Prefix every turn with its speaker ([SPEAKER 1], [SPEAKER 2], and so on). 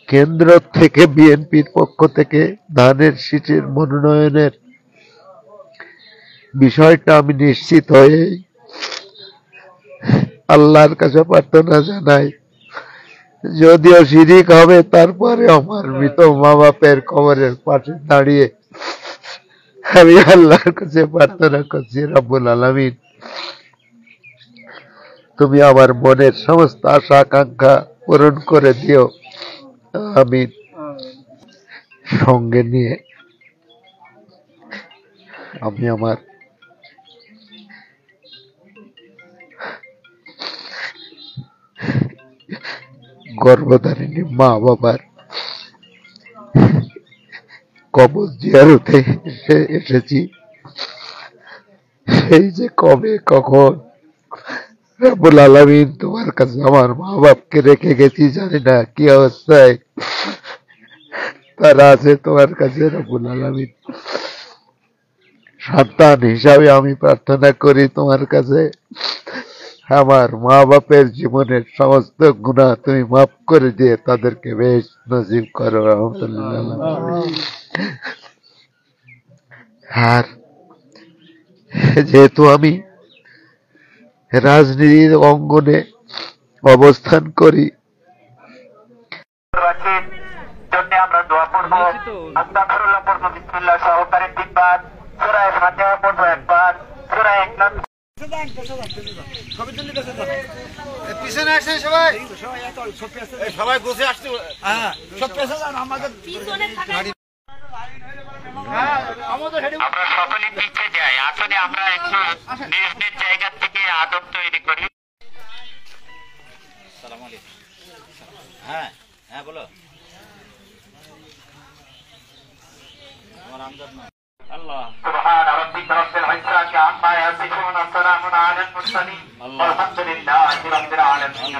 [SPEAKER 1] কেন্দ্র থেকে বিএনপির পক্ষ থেকে ধানের শীষের মনোনয়নের বিষয়টা আমি নিশ্চিত হয়ে আল্লাহর কাছে প্রার্থনা জানাই, যদিও শিরিক হবে তারপরে আমার মৃত মা বাপের কবরের পাশে দাঁড়িয়ে আমি আল্লাহর কাছে প্রার্থনা করছি, রব্বুল আলামিন তুমি আমার মনের সমস্ত আশা আকাঙ্ক্ষা পূরণ করে দিও। আমি সঙ্গে নিয়ে আমি আমার গর্ভধারিণী মা বাবার কবর জিয়ারতে এসেছি। সেই যে কবে কখন রব্বুল আলামিন তোমার কাছে আমার মা বাপকে রেখে গেছি, জানি না কি অবস্থায় তারা আছে তোমার কাছে। রব্বুল আলামিন সন্তান হিসাবে আমি প্রার্থনা করি তোমার কাছে, আমার মা বাপের জীবনের সমস্ত গুনাহ তুমি মাফ করে দিয়ে তাদেরকে বেশ নসিব করো, আলহামদুলিল্লাহ। আর যেহেতু আমি রাজনীতির অঙ্গনে অবস্থান করি, আমরা দোয়া করব, আস্তাগফিরুল্লাহ পড়ব, বিসমিল্লাহ সহকারে তিনবার, সূরা ফাতিহা পড়ব একবার, সূরা ইখলাস। পিছনে আসেন সবাই, সবাই বসে আসতে, হ্যাঁ সব পেছনে যান, আমাদের পিছনে থাকেন। আমরা সকলে পিছিয়ে যাই, আসলে আমরা একটু নিজ নিজ জায়গা থেকে আদব তৈরি করি। আসসালামু আলাইকুম। হ্যাঁ হ্যাঁ বলো। আমার আমজাদ না। আল্লাহ সুবহান রাব্বিকা রাব্বিল ইজ্জাতি আম্মা ইয়াসিফুন, সালামুন আলাল মুরসালিন, আলহামদুলিল্লাহি রাব্বিল আলামিন।